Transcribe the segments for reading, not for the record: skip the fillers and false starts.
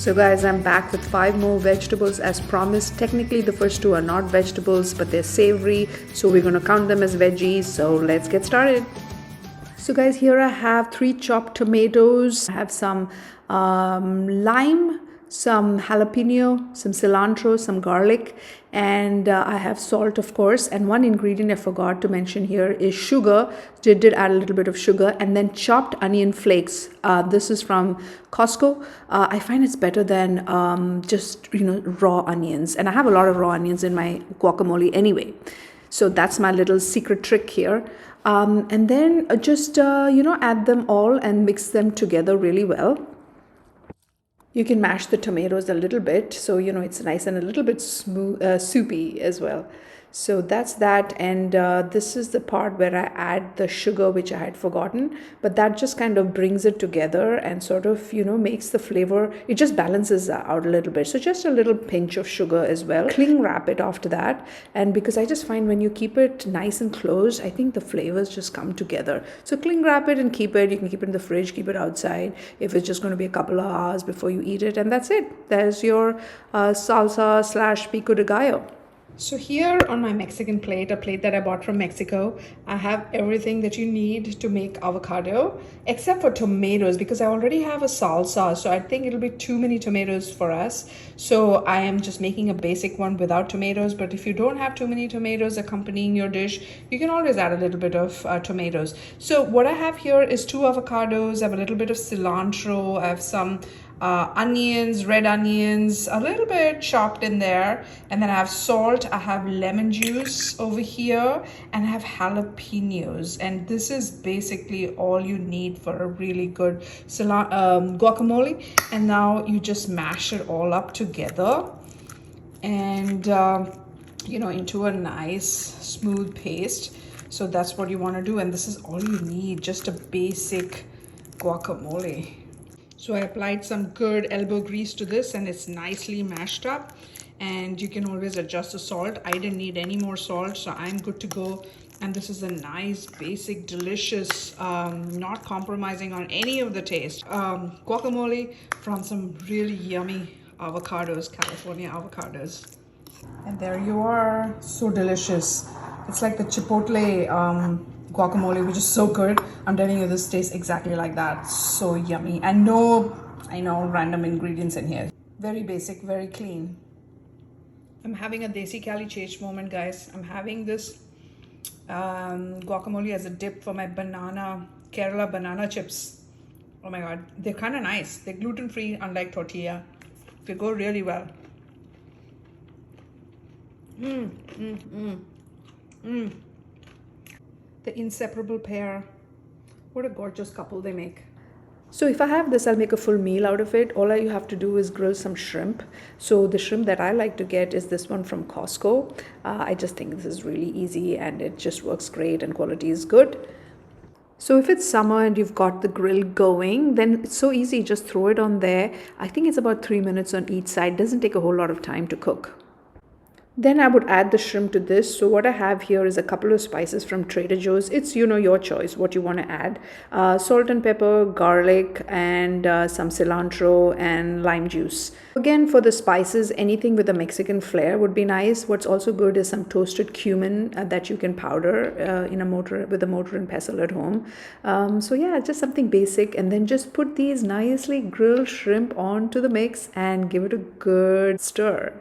So guys, I'm back with 5 more vegetables as promised. Technically the first 2 are not vegetables, but they're savory, so we're going to count them as veggies. So let's get started. So guys, here I have 3 chopped tomatoes. I have some lime, some jalapeno, some cilantro, some garlic, and I have salt, of course. And one ingredient I forgot to mention here is sugar. Did add a little bit of sugar, and then chopped onion flakes. This is from Costco. I find it's better than just raw onions, and I have a lot of raw onions in my guacamole anyway. So that's my little secret trick here. And then just add them all and mix them together really well. You can mash the tomatoes a little bit, so it's nice and a little bit smooth, soupy as well. So that's that, and this is the part where I add the sugar, which I had forgotten, but that just kind of brings it together and sort of makes the flavor, it just balances out a little bit. So just a little pinch of sugar as well. Cling wrap it after that, and because I just find when you keep it nice and closed, I think the flavors just come together. So cling wrap it and keep it. You can keep it in the fridge, keep it outside if it's just going to be a couple of hours before you eat it, and that's it. There's your salsa / pico de gallo. So here on my Mexican plate, a plate that I bought from Mexico, I have everything that you need to make avocado, except for tomatoes, because I already have a salsa, so I think it'll be too many tomatoes for us. So I am just making a basic one without tomatoes, but if you don't have too many tomatoes accompanying your dish, you can always add a little bit of tomatoes. So what I have here is 2 avocados, I have a little bit of cilantro, I have some onions, red onions, a little bit chopped in there, and then I have salt, I have lemon juice over here, and I have jalapenos. And this is basically all you need for a really good guacamole. And now you just mash it all up together and into a nice smooth paste. So that's what you want to do, and this is all you need, just a basic guacamole. So I applied some Gourd elbow grease to this, and it's nicely mashed up, and you can always adjust the salt. I didn't need any more salt, so I'm good to go. And this is a nice, basic, delicious, not compromising on any of the taste, guacamole from some really yummy avocados, California avocados. And there you are, so delicious. It's like the chipotle guacamole, which is so good. I'm telling you, this tastes exactly like that. So yummy, and no random ingredients in here. Very basic, very clean. I'm having a DesiCaliChech moment, guys. I'm having this guacamole as a dip for my Kerala banana chips. Oh my god, they're kind of nice. They're gluten-free, unlike tortilla. They go really well. The inseparable pair. What a gorgeous couple they make. So if I have this, I'll make a full meal out of it. All you have to do is grill some shrimp. So the shrimp that I like to get is this one from Costco. I just think this is really easy, and it just works great, and quality is good. So if it's summer and you've got the grill going, then it's so easy. Just throw it on there. I think it's about 3 minutes on each side. Doesn't take a whole lot of time to cook. Then I would add the shrimp to this. So what I have here is a couple of spices from Trader Joe's. It's your choice what you want to add. Salt and pepper, garlic, and some cilantro and lime juice. Again, for the spices, anything with a Mexican flair would be nice. What's also good is some toasted cumin that you can powder with a mortar and pestle at home. So yeah, just something basic, and then just put these nicely grilled shrimp onto the mix and give it a good stir.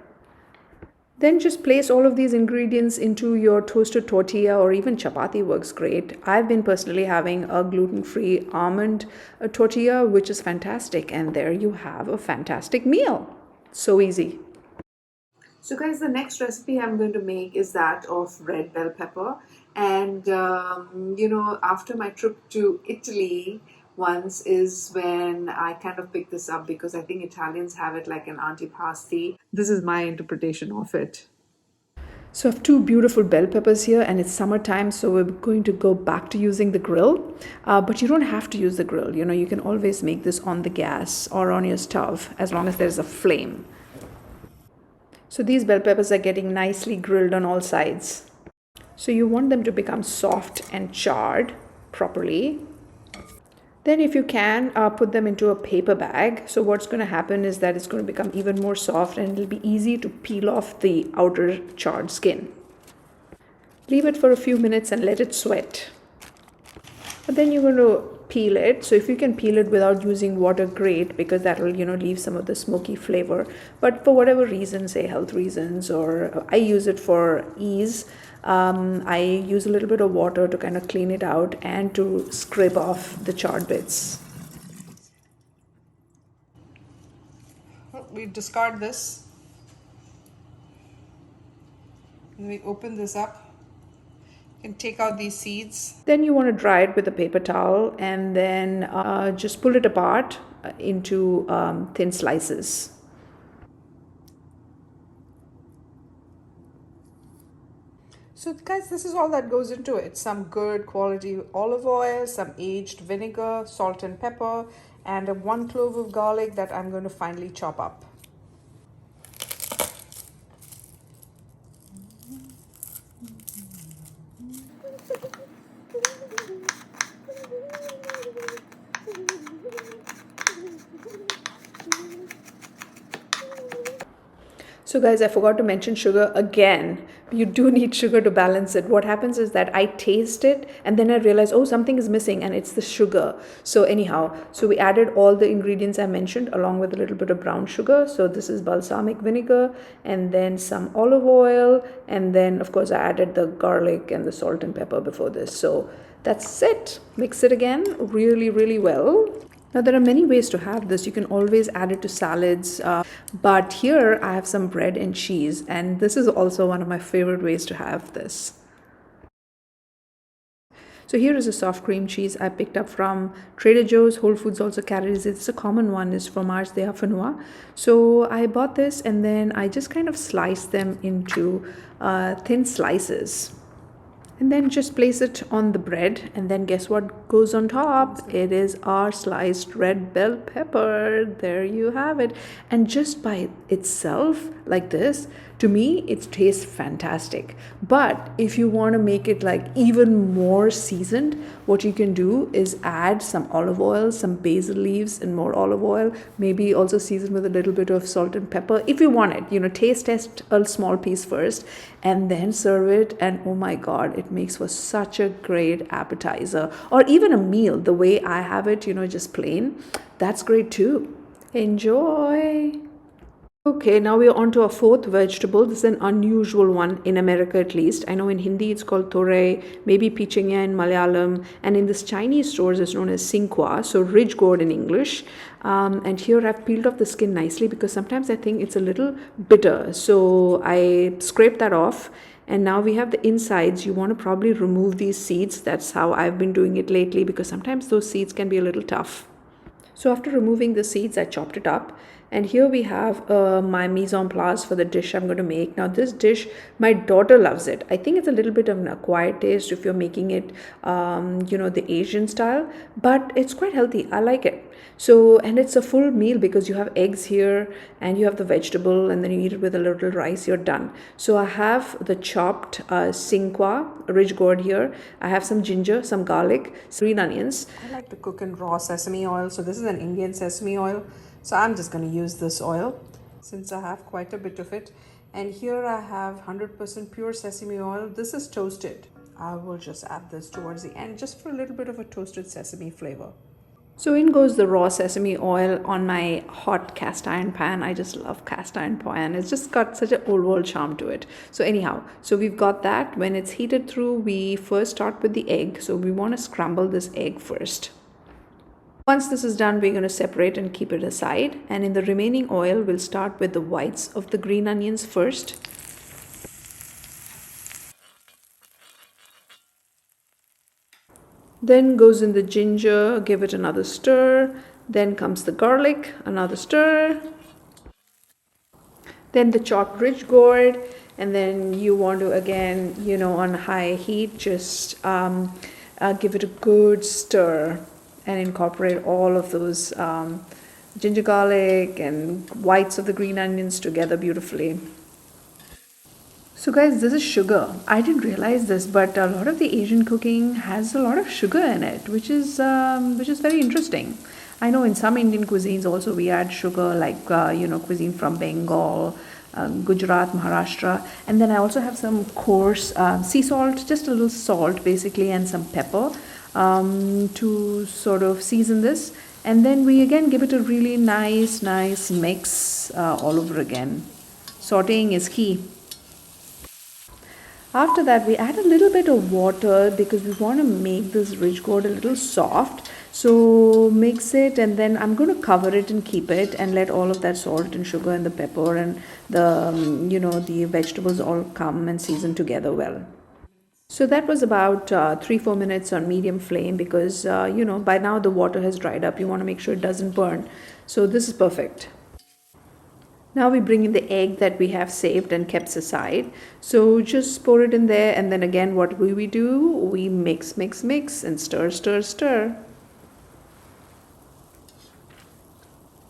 Then just place all of these ingredients into your toasted tortilla, or even chapati works great. I've been personally having a gluten-free almond tortilla, which is fantastic. And there you have a fantastic meal. So easy. So guys, the next recipe I'm going to make is that of red bell pepper. And, after my trip to Italy, once is when I kind of picked this up, because I think Italians have it like an antipasto. This is my interpretation of it. So I have 2 beautiful bell peppers here, and it's summertime, so we're going to go back to using the grill. But you don't have to use the grill. You can always make this on the gas or on your stove, as long as there's a flame. So these bell peppers are getting nicely grilled on all sides. So you want them to become soft and charred properly. Then if you can, put them into a paper bag. So what's going to happen is that it's going to become even more soft and it'll be easy to peel off the outer charred skin. Leave it for a few minutes and let it sweat. But then you're going to peel it. So if you can peel it without using water, great, because that will, leave some of the smoky flavor. But for whatever reason, say health reasons, or I use it for ease, I use a little bit of water to kind of clean it out and to scrape off the charred bits. We discard this. And we open this up. You can take out these seeds. Then you want to dry it with a paper towel and then just pull it apart into thin slices. So guys, this is all that goes into it. Some good quality olive oil, some aged vinegar, salt and pepper, and 1 clove of garlic that I'm going to finely chop up. So guys, I forgot to mention sugar again. You do need sugar to balance it. What happens is that I taste it and then I realize, oh, something is missing, and it's the sugar. So anyhow, so we added all the ingredients I mentioned along with a little bit of brown sugar. So this is balsamic vinegar and then some olive oil. And then of course I added the garlic and the salt and pepper before this. So that's it. Mix it again really, really well. Now there are many ways to have this. You can always add it to salads, but here I have some bread and cheese, and this is also one of my favorite ways to have this. So here is a soft cream cheese I picked up from Trader Joe's. Whole Foods also carries it. It's a common one, is Fromage de Harfenois. So I bought this and then I just kind of sliced them into thin slices. And then just place it on the bread, and then guess what goes on top? It is our sliced red bell pepper. There you have it. And just by itself like this, to me it tastes fantastic. But if you want to make it like even more seasoned, what you can do is add some olive oil, some basil leaves and more olive oil, maybe also season with a little bit of salt and pepper if you want it. Taste test a small piece first and then serve it, and oh my god, it makes for such a great appetizer, or even a meal the way I have it, just plain. That's great too. Enjoy. Okay, now we're on to our fourth vegetable. This is an unusual one in America, at least. I know in Hindi it's called thorai, maybe pichingya in Malayalam, and in this Chinese stores it's known as Sinqua, so ridge gourd in English. And here I've peeled off the skin nicely because sometimes I think it's a little bitter. So I scraped that off. And now we have the insides. You want to probably remove these seeds. That's how I've been doing it lately, because sometimes those seeds can be a little tough. So after removing the seeds, I chopped it up. And here we have my mise en place for the dish I'm going to make. Now this dish, my daughter loves it. I think it's a little bit of an acquired taste if you're making it, the Asian style. But it's quite healthy. I like it. So, and it's a full meal because you have eggs here and you have the vegetable, and then you eat it with a little rice, you're done. So I have the chopped Sinqua, ridge gourd here. I have some ginger, some garlic, green onions. I like to cook in raw sesame oil. So this is an Indian sesame oil. So I'm just going to use this oil since I have quite a bit of it. And here I have 100% pure sesame oil. This is toasted. I will just add this towards the end just for a little bit of a toasted sesame flavor. So in goes the raw sesame oil on my hot cast iron pan. I just love cast iron pan. It's just got such an old world charm to it. So anyhow, so we've got that. When it's heated through, we first start with the egg. So we want to scramble this egg first. Once this is done, we're going to separate and keep it aside. And in the remaining oil, we'll start with the whites of the green onions first. Then goes in the ginger, give it another stir. Then comes the garlic, another stir. Then the chopped ridge gourd. And then you want to, again, on high heat, just give it a good stir and incorporate all of those ginger, garlic and whites of the green onions together beautifully. So guys, this is sugar. I didn't realize this, but a lot of the Asian cooking has a lot of sugar in it, which is very interesting. I know in some Indian cuisines also we add sugar, like cuisine from Bengal, Gujarat, Maharashtra, and then I also have some coarse sea salt, just a little salt basically, and some pepper to sort of season this, and then we again give it a really nice mix all over again. Sautéing is key. After that, we add a little bit of water because we want to make this ridge gourd a little soft. So mix it, and then I'm going to cover it and keep it and let all of that salt and sugar and the pepper and the vegetables all come and season together well. So that was about 3-4 minutes on medium flame because by now the water has dried up. You want to make sure it doesn't burn. So this is perfect. Now we bring in the egg that we have saved and kept aside. So just pour it in there, and then again what will we do? We mix and stir. So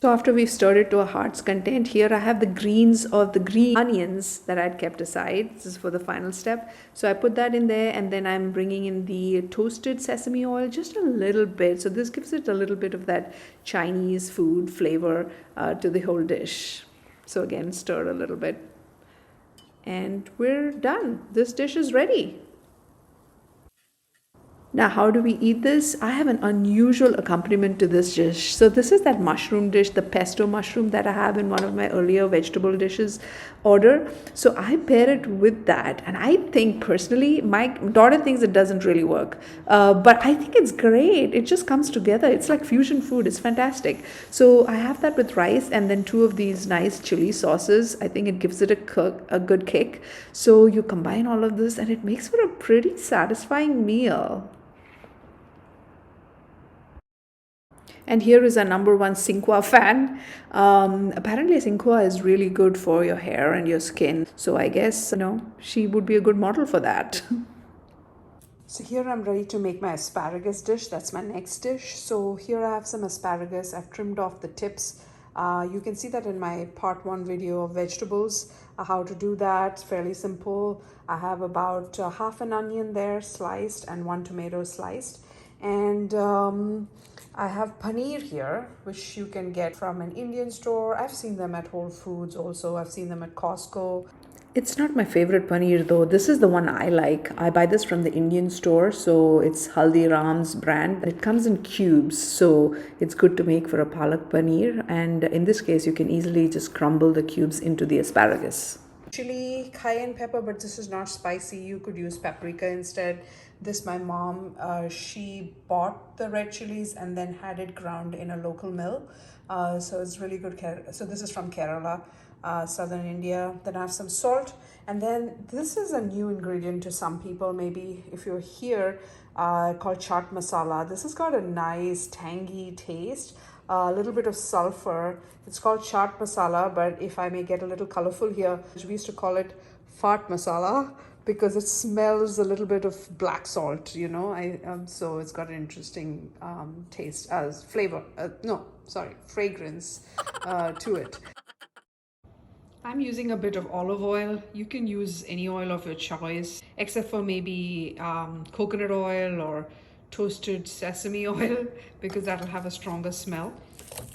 after we've stirred it to a heart's content, here I have the greens of the green onions that I'd kept aside. This is for the final step. So I put that in there, and then I'm bringing in the toasted sesame oil, just a little bit. So this gives it a little bit of that Chinese food flavor to the whole dish. So again, stir a little bit. And we're done. This dish is ready. Now, how do we eat this? I have an unusual accompaniment to this dish. So this is that mushroom dish, the pesto mushroom that I have in one of my earlier vegetable dishes order. So I pair it with that. And I think personally, my daughter thinks it doesn't really work. But I think it's great. It just comes together. It's like fusion food. It's fantastic. So I have that with rice and then 2 of these nice chili sauces. I think it gives it a good kick. So you combine all of this and it makes for a pretty satisfying meal. And here is our number one Sinqua fan. Apparently, Sinqua is really good for your hair and your skin. So I guess, she would be a good model for that. So here I'm ready to make my asparagus dish. That's my next dish. So here I have some asparagus. I've trimmed off the tips. You can see that in my part 1 video of vegetables, how to do that. It's fairly simple. I have about half an onion there sliced and 1 tomato sliced. And I have paneer here, which you can get from an Indian store. I've seen them at Whole Foods also. I've seen them at Costco. It's not my favorite paneer though. This is the one I like. I buy this from the Indian store, so it's Haldiram's brand. It comes in cubes, so it's good to make for a palak paneer. And in this case, you can easily just crumble the cubes into the asparagus. Chili, cayenne pepper, but this is not spicy. You could use paprika instead. This, my mom, she bought the red chilies and then had it ground in a local mill. So it's really good. So this is from Kerala, southern India. Then I have some salt. And then this is a new ingredient to some people, maybe if you're here, called chaat masala. This has got a nice tangy taste. A little bit of sulfur. It's called chaat masala, but if I may get a little colorful here, we used to call it fart masala because it smells a little bit of black salt, so it's got an interesting taste as flavor. Fragrance to it. I'm using a bit of olive oil. You can use any oil of your choice, except for maybe coconut oil or toasted sesame oil because that'll have a stronger smell.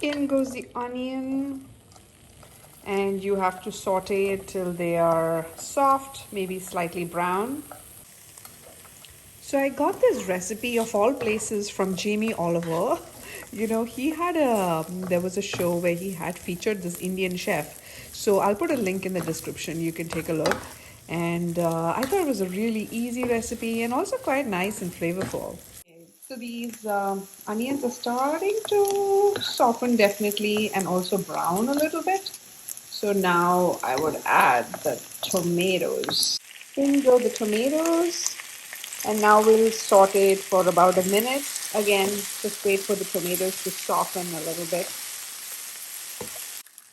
In goes the onion, and you have to saute it till they are soft, maybe slightly brown. So I got this recipe of all places from Jamie Oliver. There was a show where he had featured this Indian chef. So I'll put a link in the description. You can take a look. And I thought it was a really easy recipe and also quite nice and flavorful. So these onions are starting to soften definitely and also brown a little bit. So now I would add the tomatoes. In go the tomatoes. And now we'll saute it for about a minute. Again, just wait for the tomatoes to soften a little bit.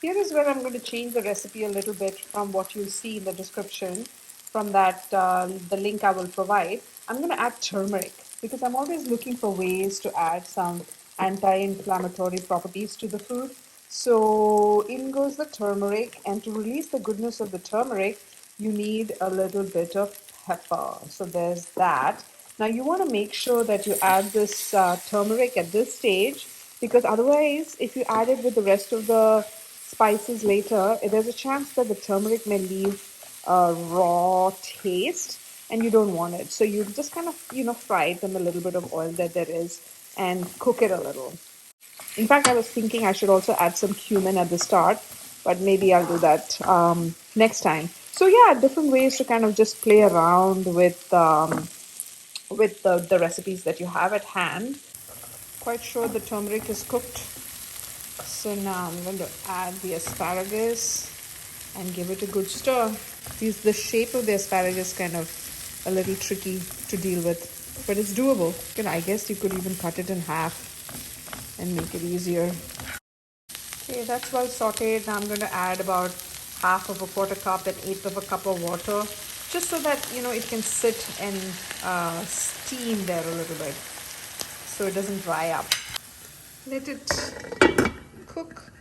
Here is where I'm going to change the recipe a little bit from what you see in the description, from that the link I will provide. I'm going to add turmeric because I'm always looking for ways to add some anti-inflammatory properties to the food. So in goes the turmeric, and to release the goodness of the turmeric, you need a little bit of pepper. So there's that. Now you want to make sure that you add this turmeric at this stage, because otherwise if you add it with the rest of the spices later, there's a chance that the turmeric may leave a raw taste and you don't want it. So you just kind of, fry it in the little bit of oil that there is and cook it a little. In fact, I was thinking I should also add some cumin at the start, but maybe I'll do that next time. So yeah, different ways to kind of just play around with the recipes that you have at hand. Quite sure the turmeric is cooked. So now I'm going to add the asparagus and give it a good stir. The shape of the asparagus kind of a little tricky to deal with, but it's doable. I guess you could even cut it in half and make it easier. Okay, that's well sauteed. Now I'm going to add about half of a quarter cup and eighth of a cup of water, just so that it can sit and steam there a little bit, so it doesn't dry up. Let it cook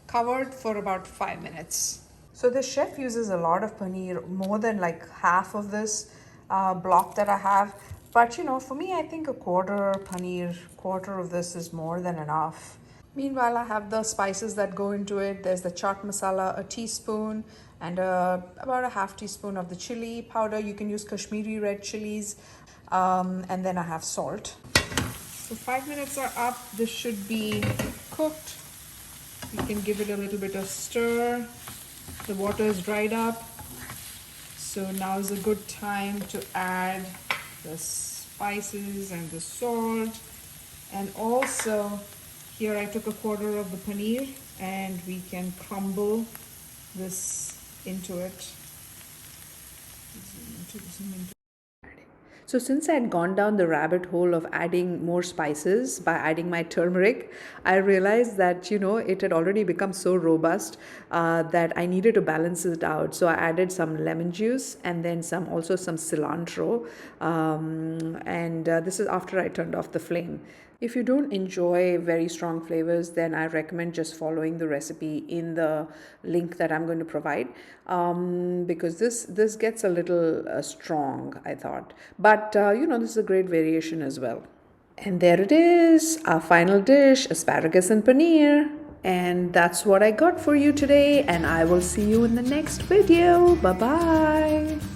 covered for about 5 minutes. So the chef uses a lot of paneer, more than like half of this block that I have. But for me, I think a quarter of this is more than enough. Meanwhile, I have the spices that go into it. There's the chaat masala, a teaspoon, and about a half teaspoon of the chili powder. You can use Kashmiri red chilies. And then I have salt. So 5 minutes are up. This should be cooked. You can give it a little bit of stir. The water is dried up. So now is a good time to add the spices and the salt. And also, here I took a quarter of the paneer and we can crumble this into it. So since I had gone down the rabbit hole of adding more spices by adding my turmeric, I realized that, it had already become so robust that I needed to balance it out. So I added some lemon juice and then also some cilantro. And this is after I turned off the flame. If you don't enjoy very strong flavors, then I recommend just following the recipe in the link that I'm going to provide, because this gets a little strong, I thought. But, this is a great variation as well. And there it is, our final dish, asparagus and paneer. And that's what I got for you today, and I will see you in the next video. Bye-bye.